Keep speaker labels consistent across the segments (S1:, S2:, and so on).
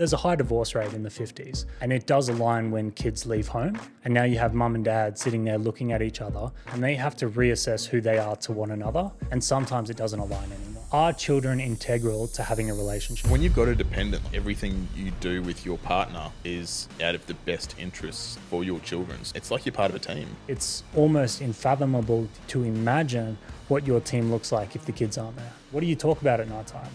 S1: There's a high divorce rate in the 50s, and it does align when kids leave home. And now you have mum and dad sitting there looking at each other, and they have to reassess who they are to one another. And sometimes it doesn't align anymore. Are children integral to having a relationship?
S2: When you've got a dependent, everything you do with your partner is out of the best interests for your children. It's like you're part of a team.
S1: It's almost unfathomable to imagine what your team looks like if the kids aren't there. What do you talk about at night time?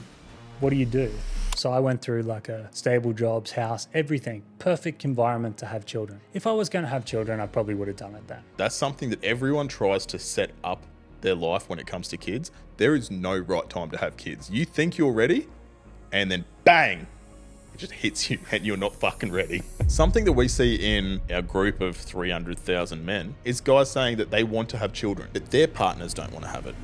S1: What do you do? So I went through like a stable jobs, house, everything, perfect environment to have children. If I was going to have children, I probably would have done it then.
S2: That's something that everyone tries to set up their life when it comes to kids. There is no right time to have kids. You think you're ready, and then bang, it just hits you and you're not fucking ready. Something that we see in our group of 300,000 men is guys saying that they want to have children, but their partners don't want to have it.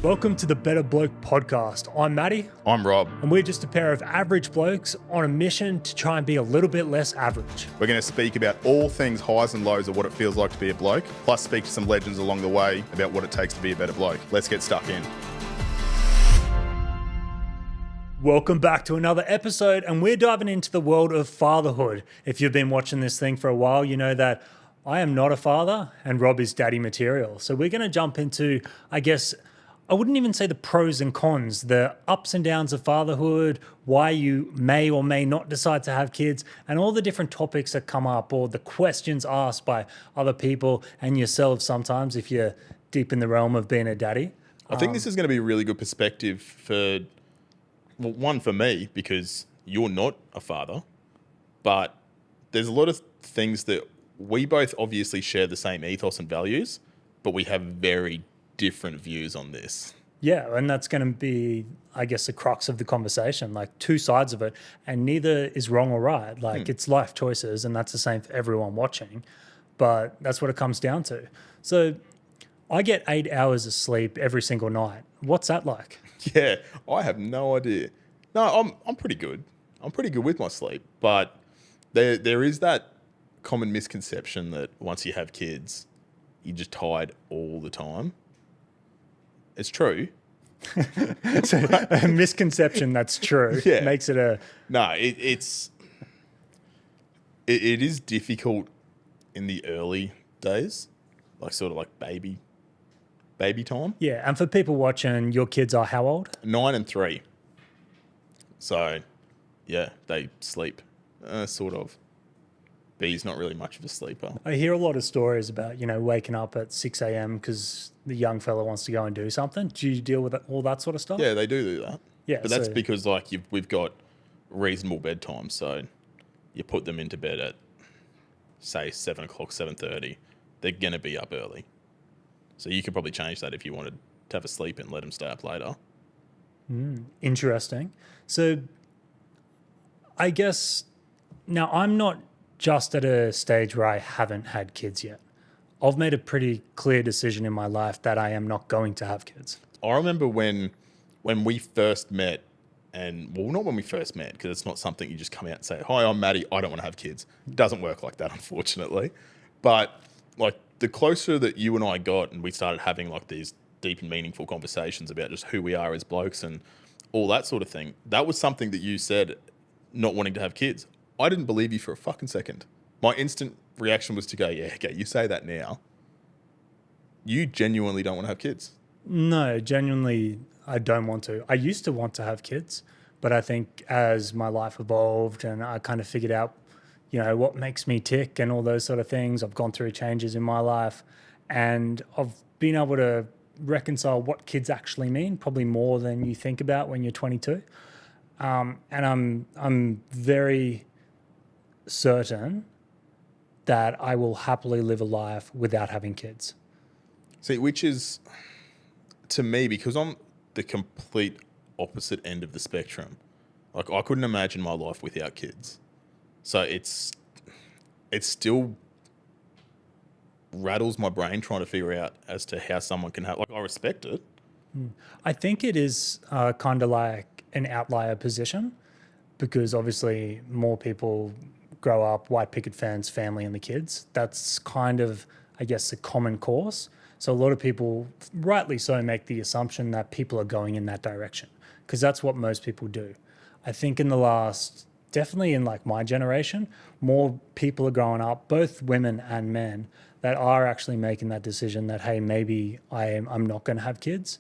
S1: Welcome to the Better Bloke Podcast. I'm Matty.
S2: I'm Rob.
S1: And we're just a pair of average blokes on a mission to try and be a little bit less average.
S3: We're going to speak about all things highs and lows of what it feels like to be a bloke, plus speak to some legends along the way about what it takes to be a better bloke. Let's get stuck in.
S1: Welcome back to another episode, and we're diving into the world of fatherhood. If you've been watching this thing for a while, you know that I am not a father and Rob is daddy material. So we're going to jump into, I wouldn't even say the pros and cons, the ups and downs of fatherhood, why you may or may not decide to have kids, and all the different topics that come up or the questions asked by other people and yourselves sometimes if you're deep in the realm of being a daddy.
S2: I think this is going to be a really good perspective for, well, one for me, because you're not a father, but there's a lot of things that we both obviously share the same ethos and values, but we have very different views on this.
S1: Yeah, and that's going to be, I guess, the crux of the conversation, like two sides of it, and neither is wrong or right. Like it's life choices, and that's the same for everyone watching, but that's what it comes down to. So I get 8 hours of sleep every single night. What's that like?
S2: Yeah, I have no idea. No, I'm pretty good. I'm pretty good with my sleep, but there is that common misconception that once you have kids, you're just tired all the time. It's true.
S1: So a misconception that's true makes it a...
S2: No, it is difficult in the early days, like sort of like baby time.
S1: Yeah, and for people watching, your kids are how old?
S2: 9 and 3. So, yeah, they sleep, sort of. B's not really much of a sleeper.
S1: I hear a lot of stories about, waking up at 6 a.m. because the young fella wants to go and do something. Do you deal with all that sort of stuff?
S2: Yeah, they do that.
S1: Yeah,
S2: but that's because we've got reasonable bedtime. So you put them into bed at, say, 7 o'clock, 7:30. They're going to be up early. So you could probably change that if you wanted to have a sleep and let them stay up later.
S1: Interesting. So I guess now I'm not just at a stage where I haven't had kids yet. I've made a pretty clear decision in my life that I am not going to have kids.
S2: I remember when we first met, and well, not when we first met, because it's not something you just come out and say, "Hi, I'm Matty, I don't want to have kids." It doesn't work like that, unfortunately. But like the closer that you and I got and we started having like these deep and meaningful conversations about just who we are as blokes and all that sort of thing, that was something that you said, not wanting to have kids. I didn't believe you for a fucking second. My instant reaction was to go, yeah, okay, you say that now. You genuinely don't want to have kids.
S1: No, genuinely, I don't want to. I used to want to have kids, but I think as my life evolved and I kind of figured out, what makes me tick and all those sort of things, I've gone through changes in my life and I've been able to reconcile what kids actually mean, probably more than you think about when you're 22. And I'm very certain that I will happily live a life without having kids.
S2: See, which is, to me, because I'm the complete opposite end of the spectrum, like I couldn't imagine my life without kids. So it's still rattles my brain trying to figure out as to how someone can have, like I respect it.
S1: I think it is kind of like an outlier position because obviously more people grow up, white picket fence, family and the kids. That's kind of, I guess, the common course. So a lot of people, rightly so, make the assumption that people are going in that direction because that's what most people do. I think in the last definitely in like my generation, more people are growing up, both women and men, that are actually making that decision that, hey, maybe I'm not going to have kids.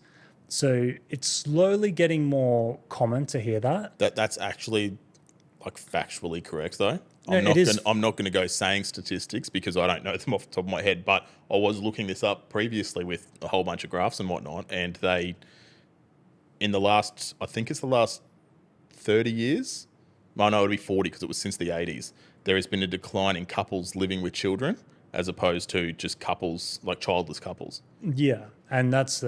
S1: So it's slowly getting more common to hear that.
S2: That's actually like factually correct though.
S1: No, it is.
S2: I'm not gonna go saying statistics because I don't know them off the top of my head, but I was looking this up previously with a whole bunch of graphs and whatnot, and they in the last, I think it's the last 30 years, well, no, it'll be 40 because it was since the 80s, there has been a decline in couples living with children as opposed to just couples, like childless couples.
S1: Yeah, and that's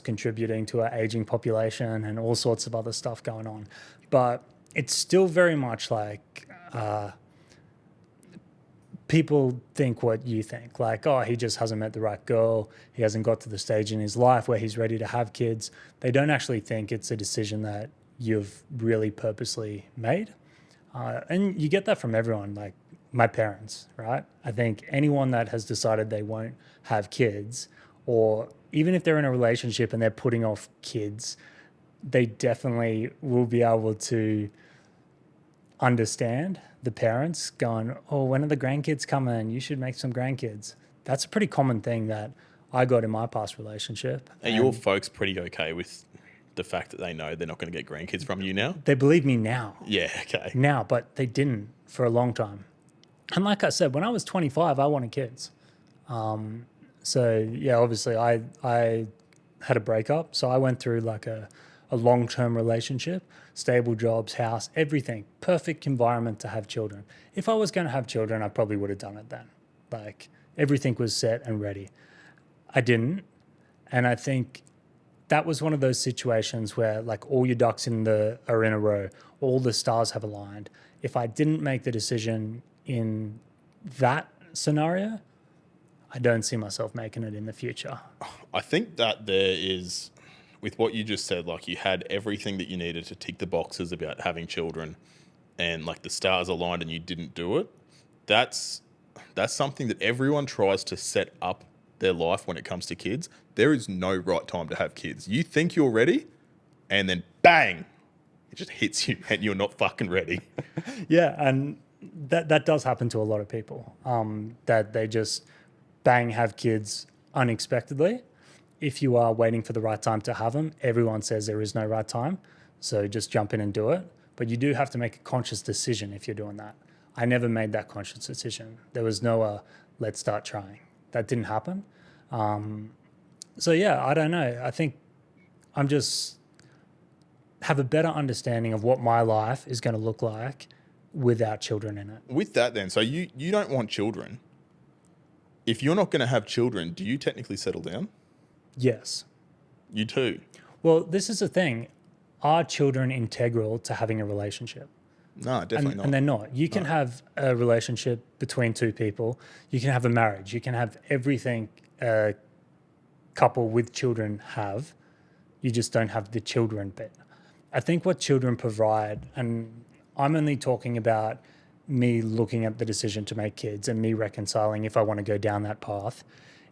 S1: contributing to our aging population and all sorts of other stuff going on. But it's still very much like people think what you think. Like, oh, he just hasn't met the right girl. He hasn't got to the stage in his life where he's ready to have kids. They don't actually think it's a decision that you've really purposely made. And you get that from everyone, like my parents, right? I think anyone that has decided they won't have kids, or even if they're in a relationship and they're putting off kids, they definitely will be able to understand the parents going, oh, when are the grandkids coming? You should make some grandkids. That's a pretty common thing that I got in my past relationship.
S2: Are your folks pretty okay with the fact that they know they're not going to get grandkids from you now?
S1: They believe me now.
S2: Yeah, okay.
S1: Now, but they didn't for a long time. And like I said, when I was 25, I wanted kids. So yeah, obviously I had a breakup. So I went through like a long-term relationship, stable jobs, house, everything, perfect environment to have children. If I was going to have children, I probably would have done it then. Like everything was set and ready. I didn't. And I think that was one of those situations where like all your ducks are in a row, all the stars have aligned. If I didn't make the decision in that scenario, I don't see myself making it in the future.
S2: I think that there is, with what you just said, like you had everything that you needed to tick the boxes about having children and like the stars aligned and you didn't do it. That's something that everyone tries to set up their life when it comes to kids. There is no right time to have kids. You think you're ready and then bang, it just hits you and you're not fucking ready.
S1: Yeah, and that does happen to a lot of people, that they just bang have kids unexpectedly. If you are waiting for the right time to have them, everyone says there is no right time. So just jump in and do it. But you do have to make a conscious decision if you're doing that. I never made that conscious decision. There was no, let's start trying. That didn't happen. So yeah, I don't know. I think I'm just have a better understanding of what my life is going to look like without children in it.
S2: With that then, so you don't want children. If you're not going to have children, do you technically settle down?
S1: Yes.
S2: You too?
S1: Well, this is the thing. Are children integral to having a relationship?
S2: No, definitely not.
S1: And they're not. You can have a relationship between two people. You can have a marriage. You can have everything a couple with children have. You just don't have the children bit. I think what children provide, and I'm only talking about me looking at the decision to make kids and me reconciling if I want to go down that path,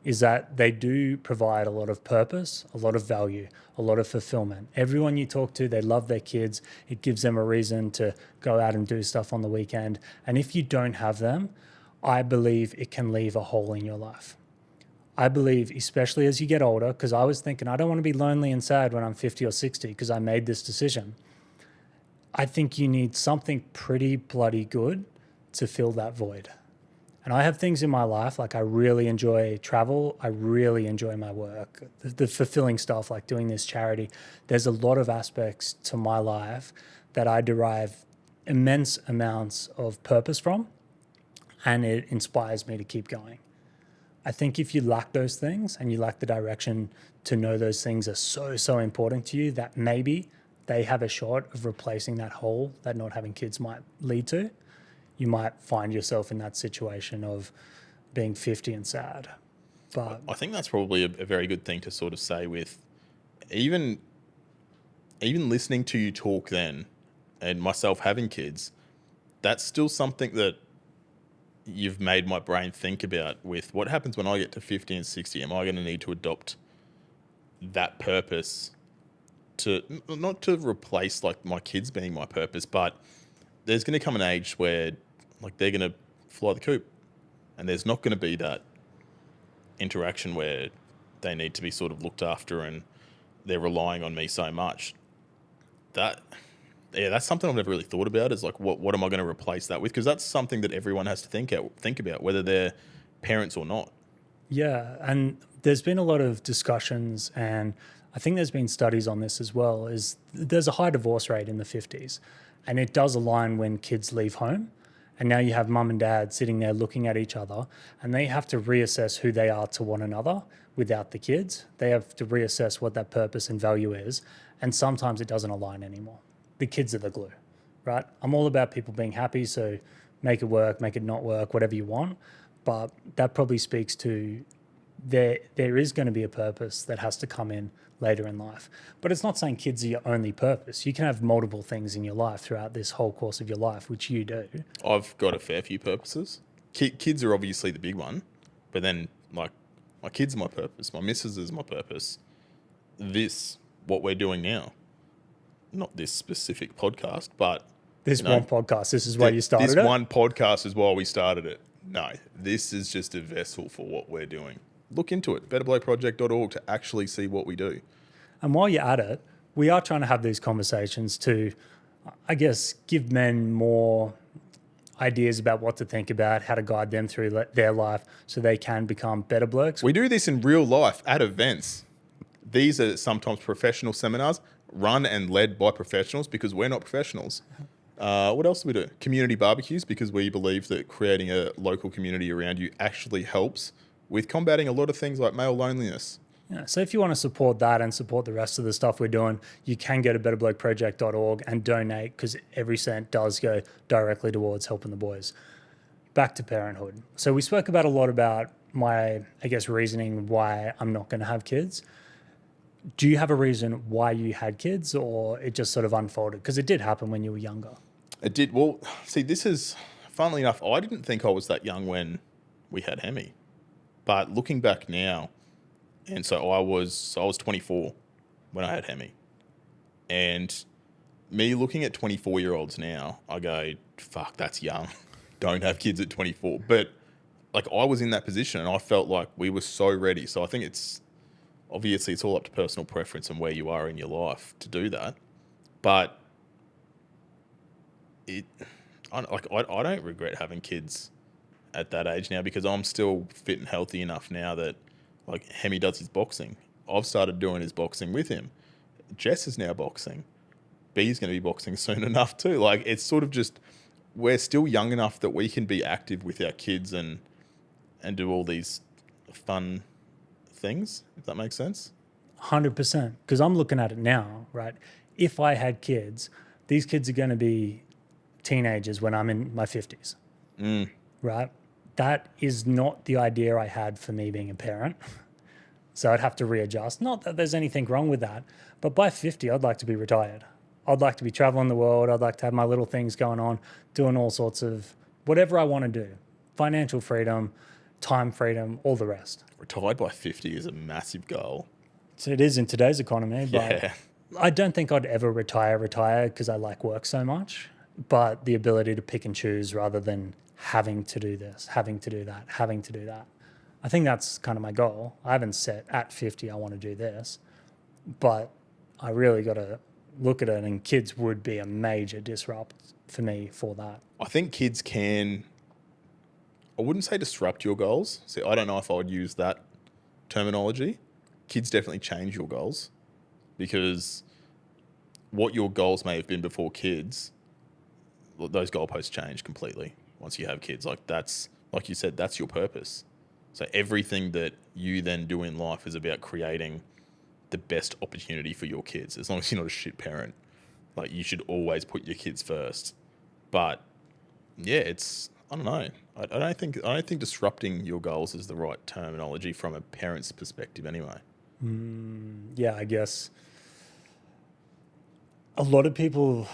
S1: is that they do provide a lot of purpose, a lot of value, a lot of fulfillment. Everyone you talk to, they love their kids. It gives them a reason to go out and do stuff on the weekend. And if you don't have them, I believe it can leave a hole in your life. I believe, especially as you get older, because I was thinking, I don't want to be lonely and sad when I'm 50 or 60 because I made this decision. I think you need something pretty bloody good to fill that void. And I have things in my life, like I really enjoy travel. I really enjoy my work, the fulfilling stuff like doing this charity. There's a lot of aspects to my life that I derive immense amounts of purpose from, and it inspires me to keep going. I think if you lack those things and you lack the direction to know those things are so important to you, that maybe they have a shot of replacing that hole that not having kids might lead to, you might find yourself in that situation of being 50 and sad. But
S2: I think that's probably a very good thing to sort of say with even listening to you talk then and myself having kids, that's still something that you've made my brain think about with what happens when I get to 50 and 60. Am I going to need to adopt that purpose to not to replace like my kids being my purpose, but there's going to come an age where like they're going to fly the coop, and there's not going to be that interaction where they need to be sort of looked after and they're relying on me so much. That's something I've never really thought about, is like what am I going to replace that with? Because that's something that everyone has to think about, whether they're parents or not.
S1: Yeah, and there's been a lot of discussions, and I think there's been studies on this as well, is there's a high divorce rate in the 50s, and it does align when kids leave home. And now you have mum and dad sitting there looking at each other, and they have to reassess who they are to one another without the kids. They have to reassess what that purpose and value is, and sometimes it doesn't align anymore. The kids are the glue, right? I'm all about people being happy, so make it work, make it not work, whatever you want. But that probably speaks to there is going to be a purpose that has to come in later in life. But it's not saying kids are your only purpose. You can have multiple things in your life throughout this whole course of your life, which you do.
S2: I've got a fair few purposes. Kids are obviously the big one, but then like my kids are my purpose. My missus is my purpose. What we're doing now, not this specific podcast, but
S1: this one podcast, this is why you started it?
S2: This one podcast is why we started it. No, this is just a vessel for what we're doing. Look into it, betterblokeproject.org, to actually see what we do.
S1: And while you're at it, we are trying to have these conversations to, I guess, give men more ideas about what to think about, how to guide them through their life so they can become better blokes.
S2: We do this in real life at events. These are sometimes professional seminars run and led by professionals, because we're not professionals. What else do we do? Community barbecues, because we believe that creating a local community around you actually helps with combating a lot of things like male loneliness.
S1: Yeah, so if you want to support that and support the rest of the stuff we're doing, you can go to betterblokeproject.org and donate, because every cent does go directly towards helping the boys. Back to parenthood. So we spoke about a lot about my, I guess, reasoning why I'm not going to have kids. Do you have a reason why you had kids, or it just sort of unfolded? Because it did happen when you were younger.
S2: It did. Well, see, this is, funnily enough, I didn't think I was that young when we had Hemi. But looking back now, and so I was 24 when I had Hemi. And me looking at 24-year-olds now, I go, fuck, that's young. Don't have kids at 24. But like, I was in that position and I felt like we were so ready. So I think obviously it's all up to personal preference and where you are in your life to do that. But I don't regret having kids at that age now, because I'm still fit and healthy enough now that, like, Hemi does his boxing. I've started doing his boxing with him. Jess is now boxing. B's going to be boxing soon enough too. Like, it's sort of just, we're still young enough that we can be active with our kids and do all these fun things, if that makes sense.
S1: 100%. Because I'm looking at it now, right? If I had kids, these kids are going to be teenagers when I'm in my 50s, right? That is not the idea I had for me being a parent. So I'd have to readjust. Not that there's anything wrong with that, but by 50, I'd like to be retired. I'd like to be traveling the world. I'd like to have my little things going on, doing all sorts of whatever I want to do. Financial freedom, time freedom, all the rest.
S2: Retired by 50 is a massive goal.
S1: So it is in today's economy, but
S2: Yeah.
S1: I don't think I'd ever retire because I like work so much, but the ability to pick and choose rather than having to do this, having to do that, having to do that. I think that's kind of my goal. I haven't set at 50, I want to do this, but I really got to look at it, and kids would be a major disrupt for me for that.
S2: I think kids can, I wouldn't say disrupt your goals. See, I don't know if I would use that terminology. Kids definitely change your goals, because what your goals may have been before kids, those goalposts change completely once you have kids. Like, that's, like you said, that's your purpose. So everything that you then do in life is about creating the best opportunity for your kids. As long as you're not a shit parent, like, you should always put your kids first. But yeah, it's, I don't know. I don't think disrupting your goals is the right terminology from a parent's perspective anyway.
S1: Yeah, I guess a lot of people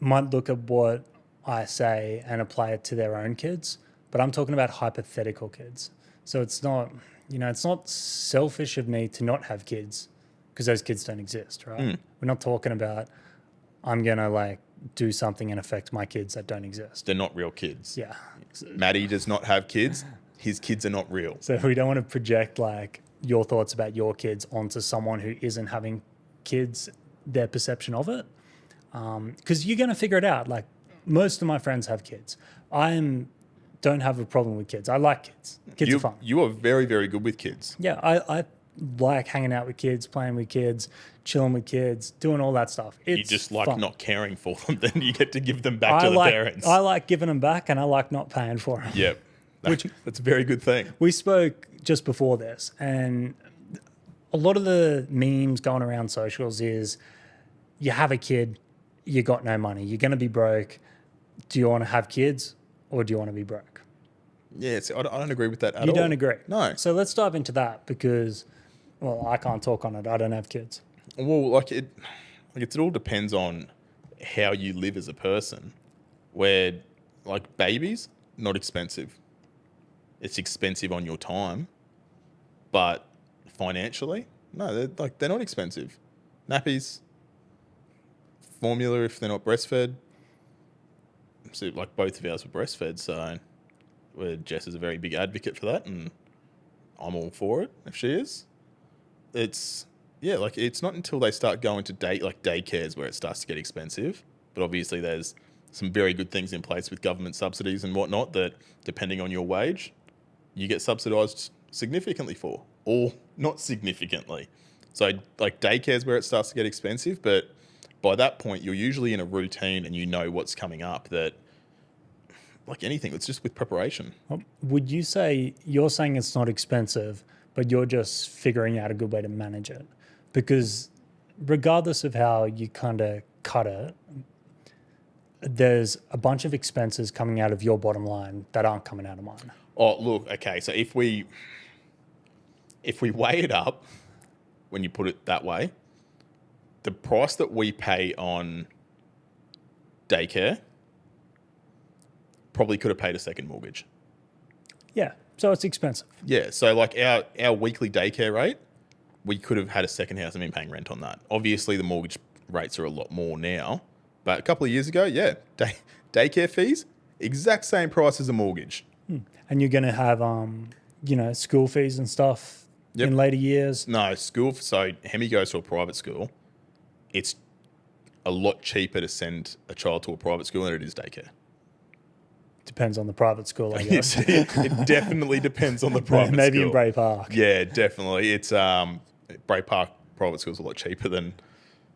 S1: might look at what I say and apply it to their own kids, but I'm talking about hypothetical kids. So it's not, it's not selfish of me to not have kids, because those kids don't exist, right? We're not talking about I'm going to do something and affect my kids that don't exist.
S2: They're not real kids.
S1: Yeah.
S2: Matty does not have kids. His kids are not real.
S1: So we don't want to project like your thoughts about your kids onto someone who isn't having kids, their perception of it. Because you're going to figure it out. Like most of my friends have kids. Don't have a problem with kids. I like kids. Kids are fun.
S2: You are very, very good with kids.
S1: Yeah, I like hanging out with kids, playing with kids, chilling with kids, doing all that stuff. It's
S2: you just like
S1: fun.
S2: not caring for them. Then you get to give them back to the parents.
S1: I like giving them back, and I like not paying for them.
S2: Yep. That's a very good thing.
S1: We spoke just before this, and a lot of the memes going around socials is you have a kid, you got no money, you're going to be broke. Do you want to have kids or do you want to be broke?
S2: Yeah, I don't agree with that at all.
S1: You don't agree?
S2: No.
S1: So let's dive into that because, well, I can't talk on it. I don't have kids.
S2: Well, it all depends on how you live as a person. Where, like, babies, not expensive. It's expensive on your time, but financially, no, they're not expensive. Nappies, formula if they're not breastfed. So, like, both of ours were breastfed, so Jess is a very big advocate for that, and I'm all for it if she is. It's not until they start going to daycares where it starts to get expensive. But obviously, there's some very good things in place with government subsidies and whatnot that, depending on your wage, you get subsidised significantly for, or not significantly. So, like, daycares where it starts to get expensive, but by that point, you're usually in a routine and you know what's coming up. That, like anything, it's just with preparation.
S1: Would you say you're saying it's not expensive, but you're just figuring out a good way to manage it? Because regardless of how you kind of cut it, there's a bunch of expenses coming out of your bottom line that aren't coming out of mine.
S2: Oh, look, okay. So if we weigh it up, when you put it that way, the price that we pay on daycare probably could have paid a second mortgage.
S1: Yeah, so it's expensive.
S2: Yeah, so like our weekly daycare rate, we could have had a second house and been paying rent on that. Obviously, the mortgage rates are a lot more now, but a couple of years ago, yeah, daycare fees, exact same price as a mortgage.
S1: And you're going to have, school fees and stuff in later years.
S2: No, school. So Hemi goes to a private school. It's a lot cheaper to send a child to a private school than it is daycare.
S1: Depends on the private school, I guess.
S2: It definitely depends on the private
S1: Maybe
S2: school.
S1: in Bray Park.
S2: Yeah, definitely. It's Bray Park private school's a lot cheaper than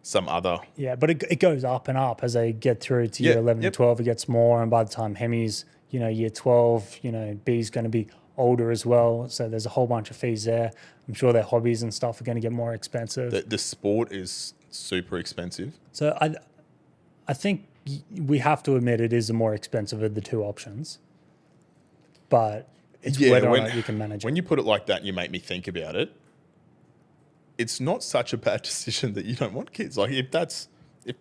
S2: some other.
S1: Yeah, but it goes up and up as they get through to year 11 and 12. It gets more, and by the time Hemi's, year 12, B's going to be older as well. So there's a whole bunch of fees there. I'm sure their hobbies and stuff are going to get more expensive.
S2: The sport is super expensive.
S1: So I think we have to admit it is the more expensive of the two options, but it's whether or not you can manage it.
S2: When you put it like that and you make me think about it, it's not such a bad decision that you don't want kids. Like if that's
S1: a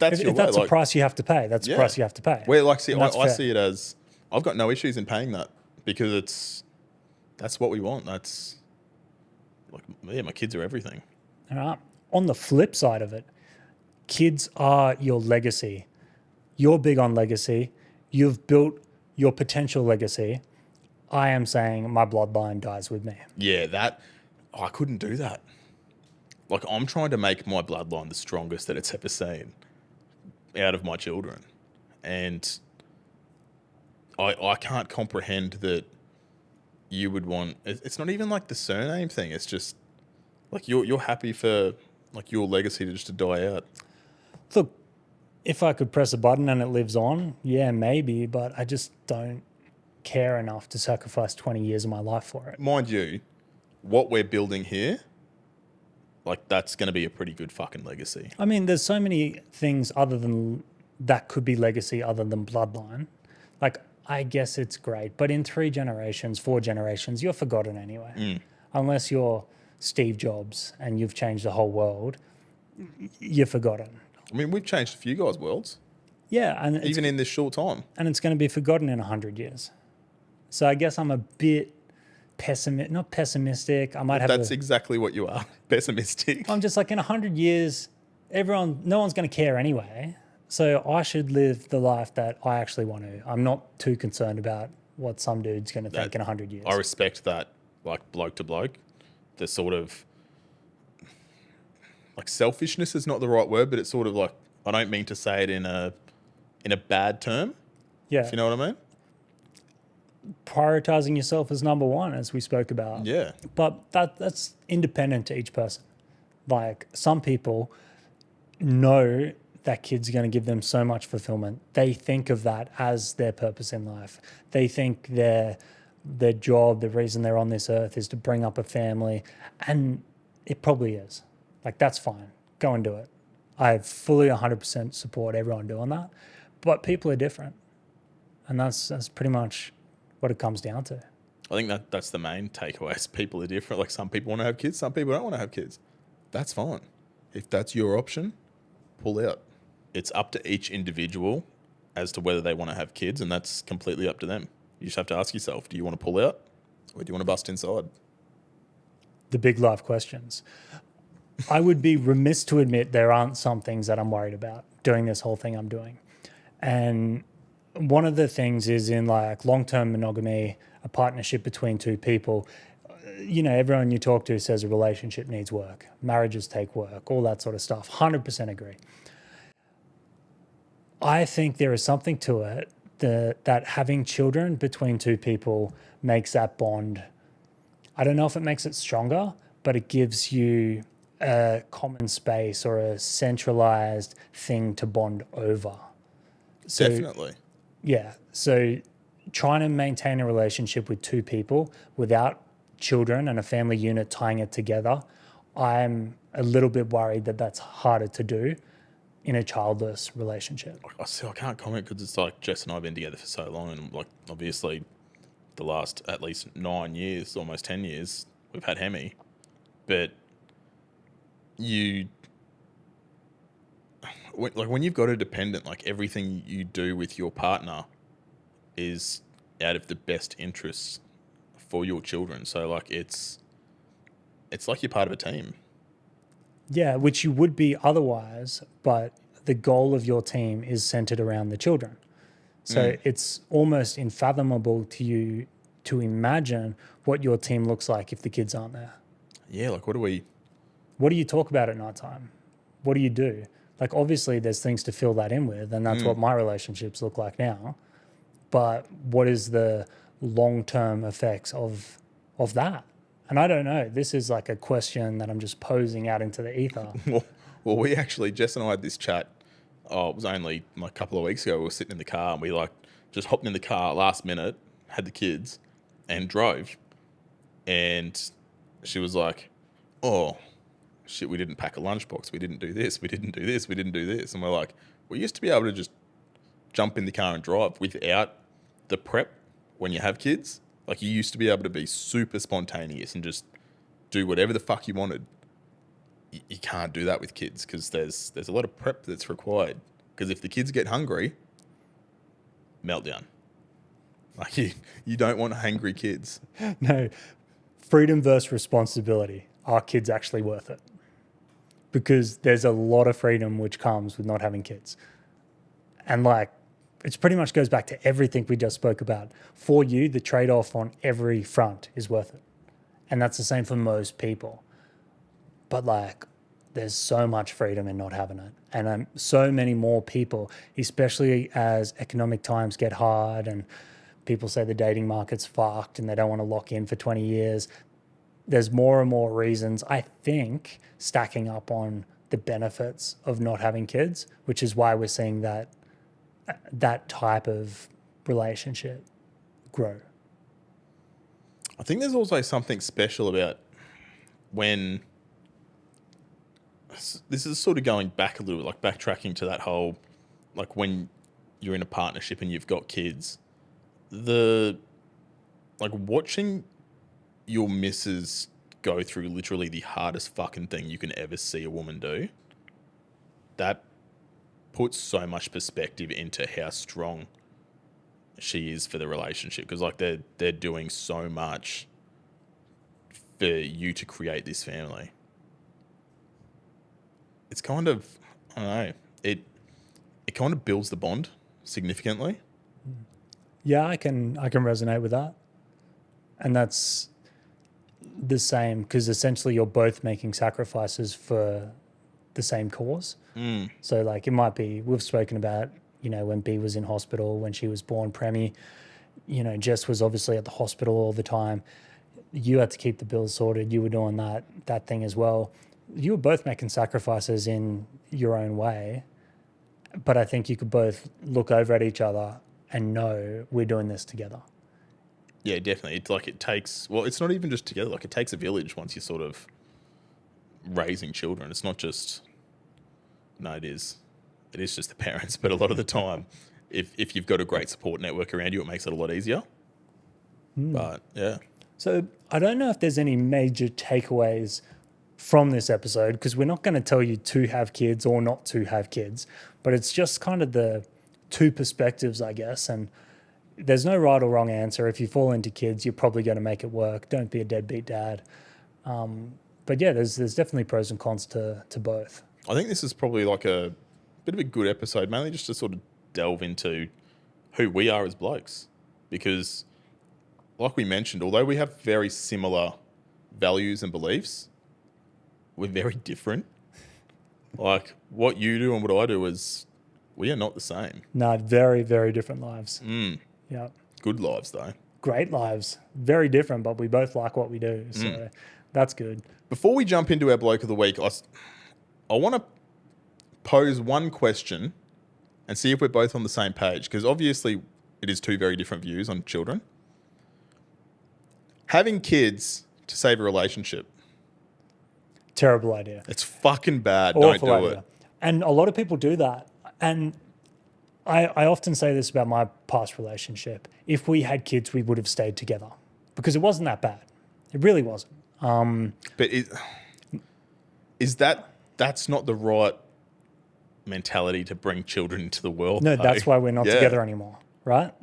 S1: price you have to pay, that's a price you have to pay.
S2: Where I see it as I've got no issues in paying that because that's what we want. That's my kids are everything.
S1: All right. On the flip side of it, kids are your legacy. You're big on legacy. You've built your potential legacy. I am saying my bloodline dies with me.
S2: Yeah, I couldn't do that. Like, I'm trying to make my bloodline the strongest that it's ever seen out of my children. And I can't comprehend that you would want... It's not even like the surname thing. It's just like you're happy for like your legacy to die out.
S1: Look, if I could press a button and it lives on, yeah, maybe, but I just don't care enough to sacrifice 20 years of my life for it.
S2: Mind you, what we're building here, like that's going to be a pretty good fucking legacy.
S1: I mean, there's so many things other than that could be legacy other than bloodline. Like, I guess it's great, but in 3 generations, 4 generations, you're forgotten anyway. Unless you're Steve Jobs and you've changed the whole world, you're forgotten.
S2: I mean, we've changed a few guys' worlds.
S1: Yeah. And
S2: even in this short time.
S1: And it's going to be forgotten in 100 years. So I guess I'm a bit not pessimistic.
S2: That's exactly what you are, pessimistic.
S1: I'm just like, in 100 years, no one's going to care anyway. So I should live the life that I actually want to. I'm not too concerned about what some dude's going to think in 100 years.
S2: I respect that, like bloke to bloke. The sort of like selfishness is not the right word, but it's sort of like, I don't mean to say it in a bad term.
S1: Yeah.
S2: If you know what I mean?
S1: Prioritizing yourself as number one, as we spoke about.
S2: Yeah.
S1: But that's independent to each person. Like some people know that kids are going to give them so much fulfillment. They think of that as their purpose in life. They think their job, the reason they're on this earth is to bring up a family. And it probably is. Like, that's fine. Go and do it. I fully 100% support everyone doing that. But people are different. And that's pretty much what it comes down to.
S2: I think that's the main takeaway is people are different. Like some people want to have kids, some people don't want to have kids. That's fine. If that's your option, pull out. It's up to each individual as to whether they want to have kids, and that's completely up to them. You just have to ask yourself, do you want to pull out or do you want to bust inside?
S1: The big life questions. I would be remiss to admit there aren't some things that I'm worried about doing this whole thing I'm doing. And one of the things is in like long-term monogamy, a partnership between two people, you know, everyone you talk to says a relationship needs work. Marriages take work, all that sort of stuff. 100% agree. I think there is something to it that having children between two people makes that bond. I don't know if it makes it stronger, but it gives you a common space or a centralized thing to bond over. So,
S2: Definitely.
S1: yeah. So trying to maintain a relationship with two people without children and a family unit tying it together, I'm a little bit worried that that's harder to do in a childless relationship.
S2: I can't comment because it's like Jess and I have been together for so long, and like obviously the last at least 9 years, almost 10 years, we've had Hemi. But when you've got a dependent, like everything you do with your partner is out of the best interests for your children. So like it's like you're part of a team.
S1: Yeah, which you would be otherwise, but the goal of your team is centered around the children. So it's almost unfathomable to you to imagine what your team looks like if the kids aren't there.
S2: Yeah, like what
S1: do you talk about at night time? What do you do? Like obviously there's things to fill that in with, and that's what my relationships look like now. But what is the long-term effects of that? And I don't know. This is like a question that I'm just posing out into the ether.
S2: Well, we actually, Jess and I had this chat, it was only like a couple of weeks ago. We were sitting in the car and we like just hopped in the car last minute, had the kids and drove. And she was like, oh, shit, we didn't pack a lunchbox. We didn't do this. We didn't do this. We didn't do this. And we're like, we used to be able to just jump in the car and drive without the prep when you have kids. Like you used to be able to be super spontaneous and just do whatever the fuck you wanted. You can't do that with kids because there's a lot of prep that's required. Because if the kids get hungry, meltdown. Like you don't want hangry kids.
S1: No, freedom versus responsibility. Are kids actually worth it? Because there's a lot of freedom which comes with not having kids. And like, it pretty much goes back to everything we just spoke about. For you, the trade-off on every front is worth it. And that's the same for most people. But like, there's so much freedom in not having it. And so many more people, especially as economic times get hard and people say the dating market's fucked and they don't want to lock in for 20 years. There's more and more reasons, I think, stacking up on the benefits of not having kids, which is why we're seeing that type of relationship grow.
S2: I think there's also something special about when this is sort of going back a little bit, like backtracking to that whole, like when you're in a partnership and you've got kids, like watching your missus go through literally the hardest fucking thing you can ever see a woman do, that puts so much perspective into how strong she is for the relationship. Because like they're doing so much for you to create this family. It's kind of, I don't know, it kind of builds the bond significantly.
S1: Yeah, I can resonate with that. And that's the same because essentially you're both making sacrifices for the same cause. So like it might be, we've spoken about, when B was in hospital, when she was born, Premi, Jess was obviously at the hospital all the time. You had to keep the bills sorted. You were doing that thing as well. You were both making sacrifices in your own way. But I think you could both look over at each other and know we're doing this together.
S2: Yeah, definitely. It's like it's not even just together. Like it takes a village once you're sort of raising children. It's not just, it is just the parents. But a lot of the time, if you've got a great support network around you, it makes it a lot easier. But yeah.
S1: So I don't know if there's any major takeaways from this episode because we're not going to tell you to have kids or not to have kids, but it's just kind of the two perspectives, I guess. And there's no right or wrong answer. If you fall into kids, you're probably going to make it work. Don't be a deadbeat dad. But yeah, there's definitely pros and cons to both.
S2: I think this is probably like a bit of a good episode, mainly just to sort of delve into who we are as blokes. Because like we mentioned, although we have very similar values and beliefs, we're very different. Like what you do and what I do we are not the same.
S1: No, very, very different lives. Yeah.
S2: Good lives though.
S1: Great lives. Very different, but we both like what we do. So that's good.
S2: Before we jump into our bloke of the week, I want to pose one question and see if we're both on the same page, because obviously it is two very different views on children. Having kids to save a relationship.
S1: Terrible idea.
S2: It's fucking bad.
S1: Awful
S2: Don't do
S1: idea.
S2: it.
S1: And a lot of people do that. And I often say this about my past relationship. If we had kids, we would have stayed together because it wasn't that bad. It really wasn't.
S2: But that's not the right mentality to bring children into the world.
S1: No,
S2: though.
S1: that's why we're not together anymore, right?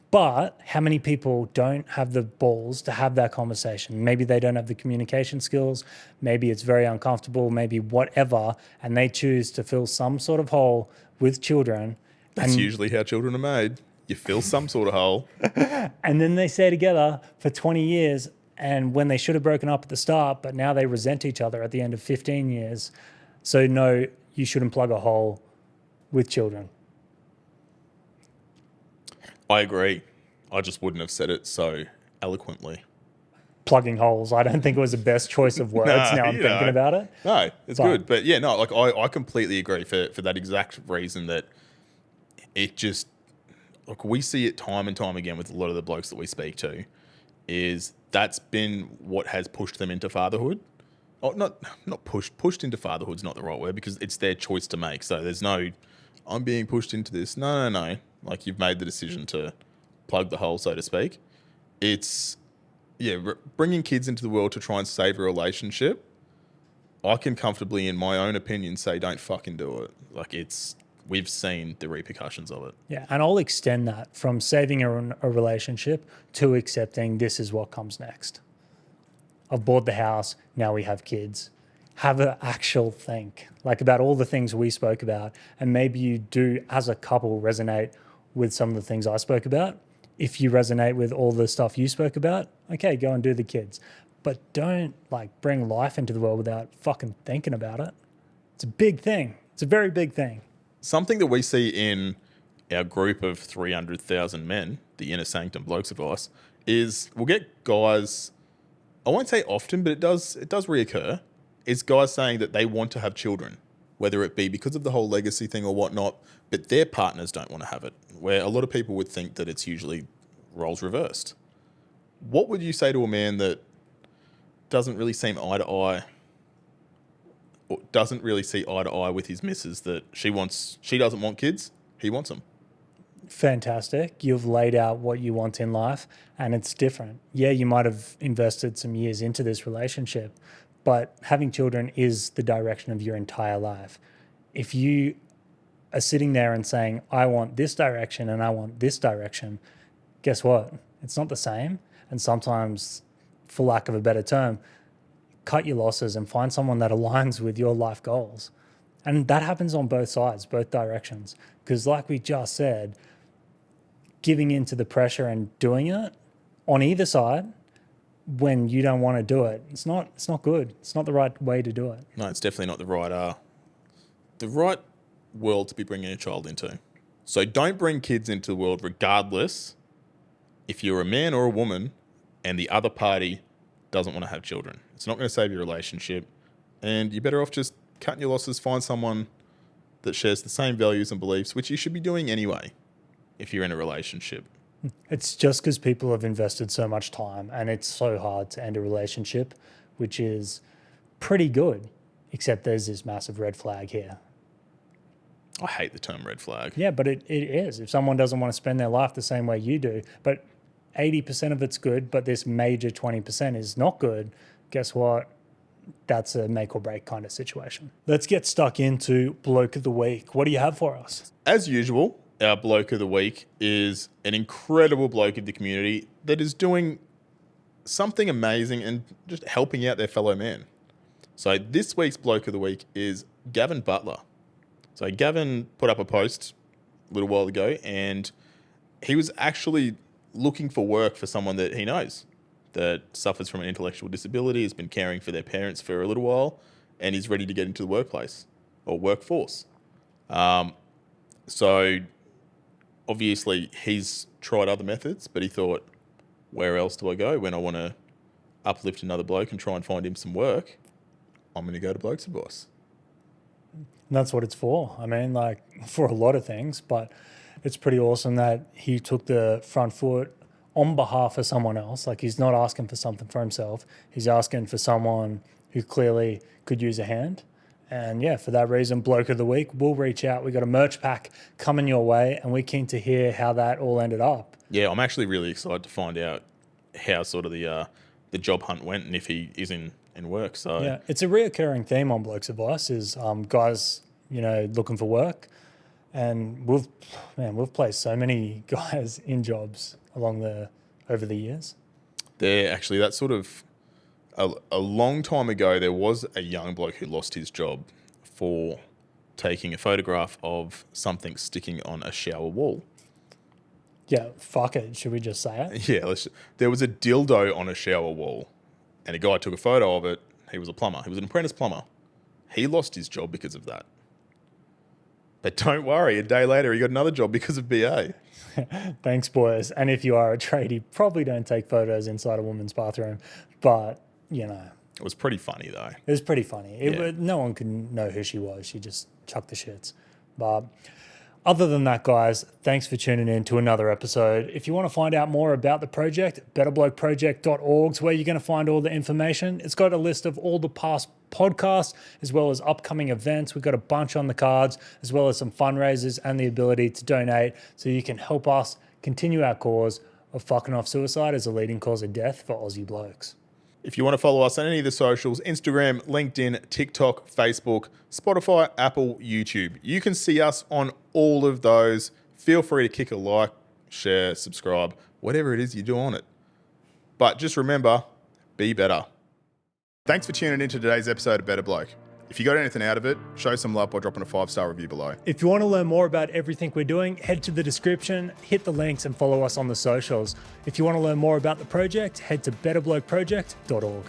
S1: But how many people don't have the balls to have that conversation? Maybe they don't have the communication skills. Maybe it's very uncomfortable, maybe whatever, and they choose to fill some sort of hole with children.
S2: That's usually how children are made. You fill some sort of hole.
S1: And then they stay together for 20 years, and when they should have broken up at the start, but now they resent each other at the end of 15 years. So no, you shouldn't plug a hole with children.
S2: I agree. I just wouldn't have said it so eloquently.
S1: Plugging holes. I don't think it was the best choice of words now I'm thinking about it.
S2: No, it's good. But yeah, no, like I completely agree for that exact reason that it just, like we see it time and time again with a lot of the blokes that we speak to, is that's been what has pushed them into fatherhood. Oh, not pushed into fatherhood's not the right word because it's their choice to make. So there's no, I'm being pushed into this. No. Like you've made the decision to plug the hole, so to speak. It's, bringing kids into the world to try and save a relationship. I can comfortably, in my own opinion, say don't fucking do it. Like we've seen the repercussions of it.
S1: Yeah, and I'll extend that from saving a relationship to accepting this is what comes next. I've bought the house, now we have kids. Have an actual think, like about all the things we spoke about, and maybe you do, as a couple, resonate with some of the things I spoke about. If you resonate with all the stuff you spoke about, okay, go and do the kids. But don't bring life into the world without fucking thinking about it. It's a big thing. It's a very big thing.
S2: Something that we see in our group of 300,000 men, the Inner Sanctum Blokes Advice, is we'll get guys, I won't say often, but it does reoccur, is guys saying that they want to have children, whether it be because of the whole legacy thing or whatnot, but their partners don't want to have it, where a lot of people would think that it's usually roles reversed. What would you say to a man that doesn't really seem eye to eye, or doesn't really see eye to eye with his missus, that she doesn't want kids, he wants them?
S1: Fantastic. You've laid out what you want in life and it's different. Yeah, you might have invested some years into this relationship, but having children is the direction of your entire life. If you are sitting there and saying, I want this direction and I want this direction, guess what? It's not the same. And sometimes, for lack of a better term, cut your losses and find someone that aligns with your life goals. And that happens on both sides, both directions. Because like we just said, giving into the pressure and doing it on either side when you don't want to do it, it's not good. It's not the right way to do it.
S2: No, it's definitely not the right world to be bringing a child into. So don't bring kids into the world regardless if you're a man or a woman and the other party doesn't want to have children. It's not going to save your relationship, and you're better off just cutting your losses, find someone that shares the same values and beliefs, which you should be doing anyway if you're in a relationship.
S1: It's just because people have invested so much time and it's so hard to end a relationship, which is pretty good, except there's this massive red flag here.
S2: I hate the term red flag.
S1: Yeah, but it is. If someone doesn't want to spend their life the same way you do, but 80% of it's good, but this major 20% is not good, guess what? That's a make or break kind of situation. Let's get stuck into Bloke of the Week. What do you have for us?
S2: As usual, our Bloke of the Week is an incredible bloke of the community that is doing something amazing and just helping out their fellow man. So this week's Bloke of the Week is Gavin Butler. So Gavin put up a post a little while ago, and he was actually looking for work for someone that he knows that suffers from an intellectual disability, has been caring for their parents for a little while, and is ready to get into the workplace or workforce. So obviously he's tried other methods, but he thought, where else do I go when I want to uplift another bloke and try and find him some work? I'm going to go to Blokes Advice.
S1: And that's what it's for. I mean, like, for a lot of things, but it's pretty awesome that he took the front foot on behalf of someone else. Like, he's not asking for something for himself. He's asking for someone who clearly could use a hand. And yeah, for that reason, Bloke of the Week, we'll reach out. We got a merch pack coming your way, and we're keen to hear how that all ended up.
S2: Yeah, I'm actually really excited to find out how sort of the job hunt went and if he is in work. So
S1: yeah, it's a reoccurring theme on Blokes Advice is guys, looking for work. And we've placed so many guys in jobs over the years.
S2: That's sort of a long time ago, there was a young bloke who lost his job for taking a photograph of something sticking on a shower wall.
S1: Yeah, fuck it. Should we just say it?
S2: Yeah, there was a dildo on a shower wall, and a guy took a photo of it. He was a plumber. He was an apprentice plumber. He lost his job because of that. But don't worry, a day later he got another job because of BA.
S1: Thanks, boys. And if you are a tradie, probably don't take photos inside a woman's bathroom. But,
S2: It was pretty funny, though.
S1: It was pretty funny. No one could know who she was. She just chucked the shits. But other than that, guys, thanks for tuning in to another episode. If you want to find out more about the project, betterblokeproject.org is where you're going to find all the information. It's got a list of all the past podcasts as well as upcoming events. We've got a bunch on the cards, as well as some fundraisers and the ability to donate so you can help us continue our cause of fucking off suicide as a leading cause of death for Aussie blokes.
S2: If you want to follow us on any of the socials, Instagram, LinkedIn, TikTok, Facebook, Spotify, Apple, YouTube, you can see us on all of those. Feel free to kick a like, share, subscribe, whatever it is you do on it. But just remember, be better.
S3: Thanks for tuning in to today's episode of Better Bloke. If you got anything out of it, show some love by dropping a 5-star review below.
S1: If you want to learn more about everything we're doing, head to the description, hit the links and follow us on the socials. If you want to learn more about the project, head to betterblokeproject.org.